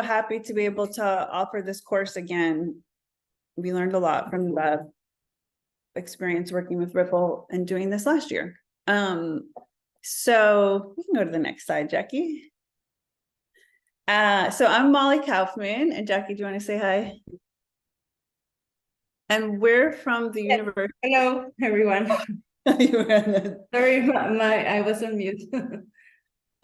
Happy to be able to offer this course again. We learned a lot from the experience working with Ripple and doing this last year. So we can go to the next slide, Jackie. So I'm Molly Kaufman, and Jackie, do you want to say hi? And we're from the university. Hello, everyone. Sorry, I was on mute.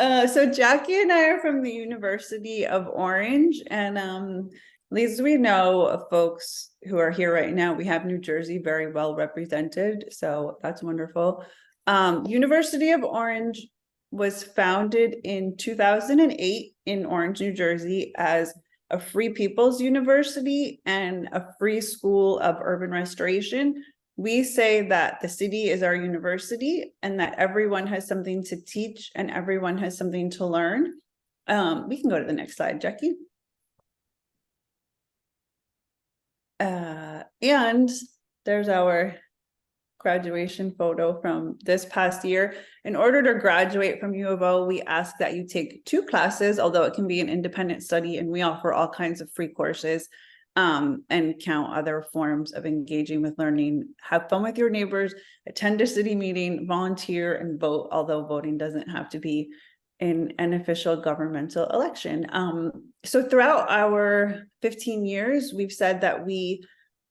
So Jackie and I are from the University of Orange, and at least we know of folks who are here right now. We have New Jersey very well represented, so that's wonderful. University of Orange was founded in 2008 in Orange, New Jersey, as a free people's university and a free school of urban restoration. We say that the city is our university and that everyone has something to teach and everyone has something to learn. We can go to the next slide, Jackie. And there's our graduation photo from this past year. In order to graduate from UofO, we ask that you take 2 classes, although it can be an independent study, and we offer all kinds of free courses and count other forms of engaging with learning. Have fun with your neighbors, attend a city meeting, volunteer, and vote, although voting doesn't have to be in an official governmental election. So throughout our 15 years, we've said that we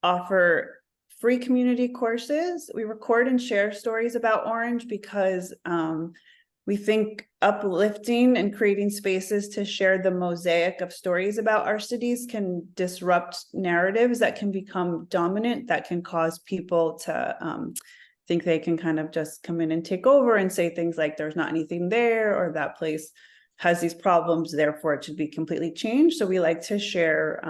offer free community courses. We record and share stories about Orange because we think uplifting and creating spaces to share the mosaic of stories about our cities can disrupt narratives that can become dominant, that can cause people to think they can kind of just come in and take over and say things like there's not anything there, or that place has these problems, therefore it should be completely changed. So we like to share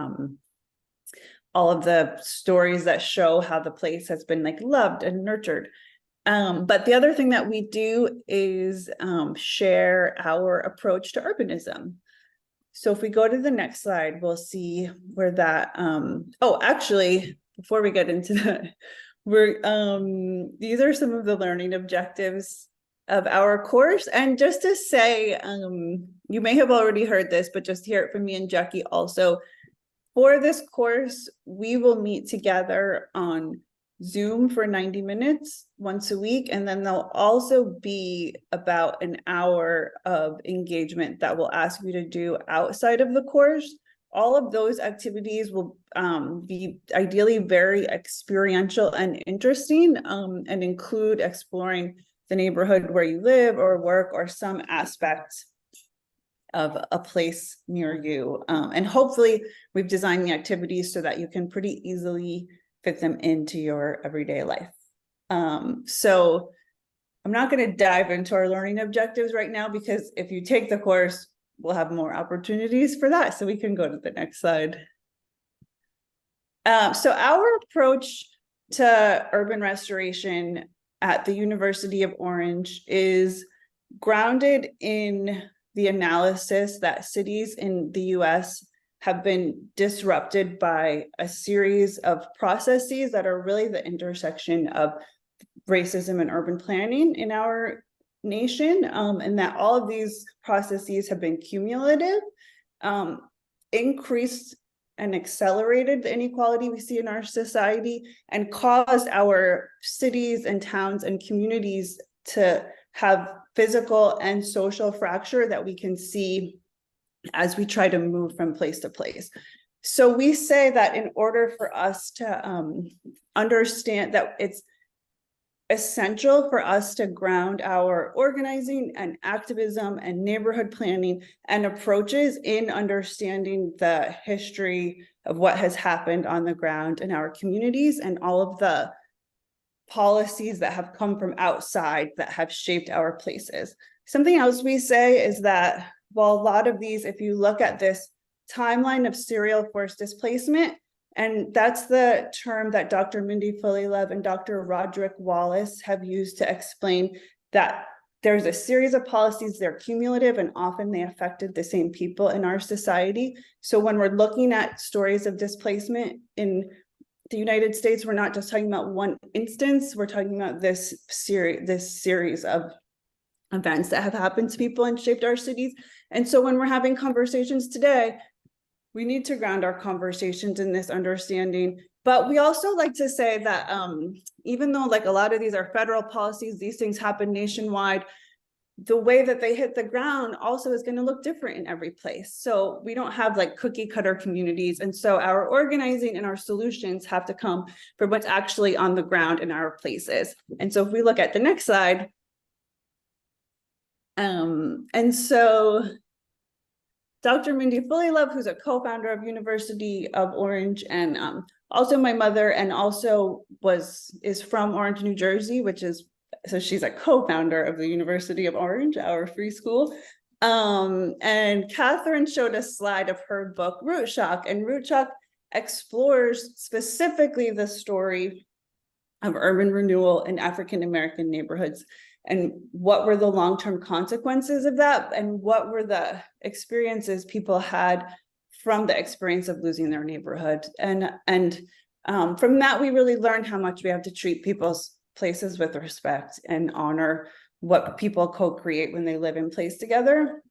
all of the stories that show how the place has been like loved and nurtured. But the other thing that we do is share our approach to urbanism. So if we go to the next slide, we'll see where that, oh, actually, before we get into that, these are some of the learning objectives of our course. And just to say, you may have already heard this, but just hear it from me and Jackie also. For this course, we will meet together on Zoom for 90 minutes once a week, and then there'll also be about an hour of engagement that we'll ask you to do outside of the course. All of those activities will be ideally very experiential and interesting, and include exploring the neighborhood where you live or work or some aspect of a place near you. And hopefully we've designed the activities so that you can pretty easily fit them into your everyday life. So I'm not going to dive into our learning objectives right now, because if you take the course, we'll have more opportunities for that. So we can go to the next slide. So our approach to urban restoration at the University of Orange is grounded in the analysis that cities in the US have been disrupted by a series of processes that are really the intersection of racism and urban planning in our nation, and that all of these processes have been cumulative, increased and accelerated the inequality we see in our society, and caused our cities and towns and communities to have physical and social fracture that we can see as we try to move from place to place. So we say that in order for us to understand that it's essential for us to ground our organizing and activism and neighborhood planning and approaches in understanding the history of what has happened on the ground in our communities and all of the policies that have come from outside that have shaped our places. Something else we say is that while a lot of these, if you look at this timeline of serial forced displacement, and that's the term that Dr. Mindy Fullilove and Dr. Roderick Wallace have used to explain that there's a series of policies, they're cumulative, and often they affected the same people in our society. So when we're looking at stories of displacement in the United States, we're not just talking about one instance, we're talking about this series of events that have happened to people and shaped our cities. And so when we're having conversations today, we need to ground our conversations in this understanding. But we also like to say that even though like a lot of these are federal policies, these things happen nationwide, the way that they hit the ground also is going to look different in every place. So we don't have like cookie cutter communities. And so our organizing and our solutions have to come from what's actually on the ground in our places. And so if we look at the next slide, and so Dr. Mindy Fullylove, who's a co-founder of University of Orange, and also my mother, and also is from Orange, New Jersey, which is, so she's a co-founder of the University of Orange, our free school. And Catherine showed a slide of her book, Root Shock, and Root Shock explores specifically the story of urban renewal in African-American neighborhoods, and what were the long-term consequences of that, and what were the experiences people had from the experience of losing their neighborhood. And from that, we really learned how much we have to treat people's places with respect and honor what people co-create when they live in place together.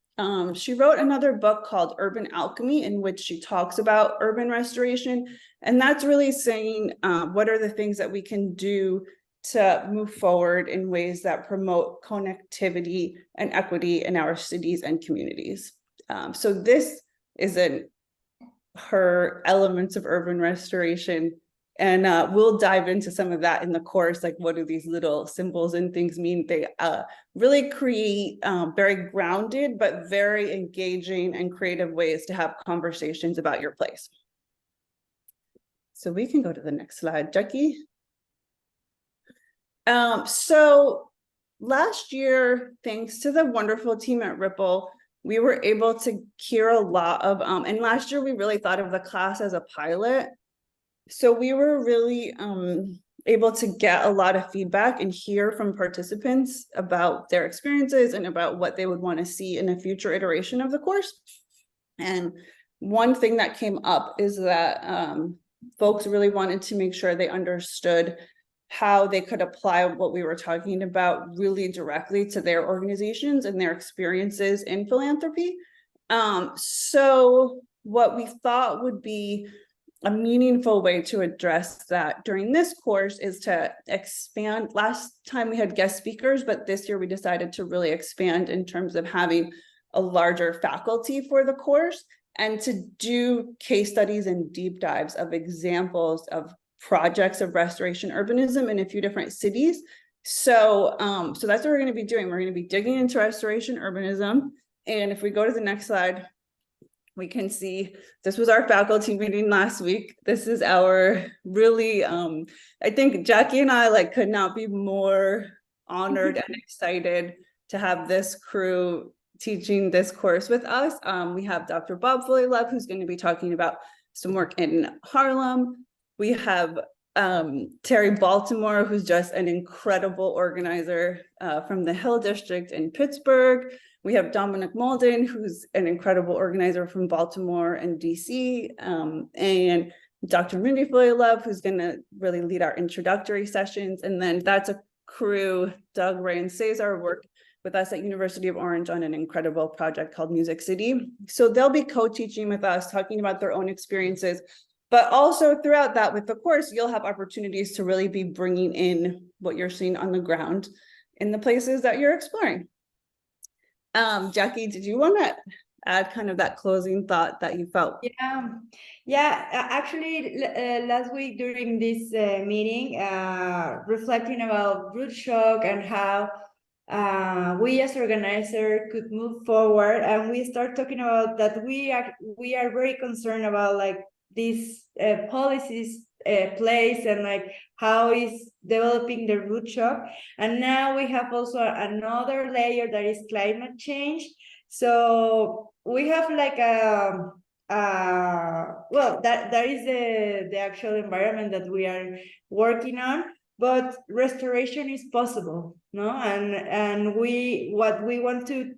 She wrote another book called Urban Alchemy, in which she talks about urban restoration. And that's really saying, what are the things that we can do to move forward in ways that promote connectivity and equity in our cities and communities. So this is her elements of urban restoration. And we'll dive into some of that in the course, like what do these little symbols and things mean? They really create very grounded, but very engaging and creative ways to have conversations about your place. So we can go to the next slide, Jackie. So last year, thanks to the wonderful team at Ripple, we were able to hear a lot of, and last year we really thought of the class as a pilot. So we were really able to get a lot of feedback and hear from participants about their experiences and about what they would want to see in a future iteration of the course. And one thing that came up is that folks really wanted to make sure they understood how they could apply what we were talking about really directly to their organizations and their experiences in philanthropy. So what we thought would be a meaningful way to address that during this course is to expand. Last time we had guest speakers, but this year we decided to really expand in terms of having a larger faculty for the course and to do case studies and deep dives of examples of projects of restoration urbanism in a few different cities. So, so that's what we're going to be doing. We're going to be digging into restoration urbanism. And if we go to the next slide, we can see this was our faculty meeting last week. This is our really, I think Jackie and I like could not be more honored and excited to have this crew teaching this course with us. We have Dr. Bob Fullylove, who's going to be talking about some work in Harlem. We have Terry Baltimore, who's just an incredible organizer from the Hill District in Pittsburgh. We have Dominic Malden, who's an incredible organizer from Baltimore and DC, and Dr. Mindy Fullylove, who's going to really lead our introductory sessions. And then that's a crew, Doug, Ray, and Cesar work with us at University of Orange on an incredible project called Music City. So they'll be co-teaching with us, talking about their own experiences. But also throughout that with the course, you'll have opportunities to really be bringing in what you're seeing on the ground in the places that you're exploring. Jackie, did you want to add kind of that closing thought that you felt? Actually, last week during this meeting, reflecting about root shock and how we as organizer could move forward, and we start talking about that we are very concerned about like these policies place and like how is developing the root shock. And now we have also another layer that is climate change. So we have like well, that is the actual environment that we are working on, but restoration is possible, no? And what we want to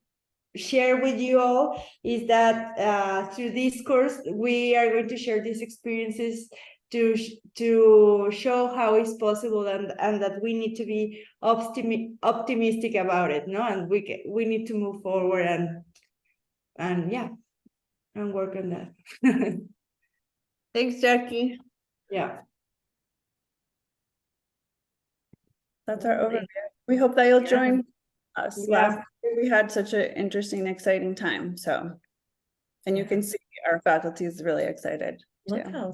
share with you all is that through this course we are going to share these experiences to show how it's possible, and that we need to be optimistic about it, no? And we need to move forward, and yeah, and work on that. Thanks, Jackie. Yeah. That's our overview. We hope that you'll Yeah. join us. Yeah. Last year we had such an interesting, exciting time, so. And you can see our faculty is really excited Look too. how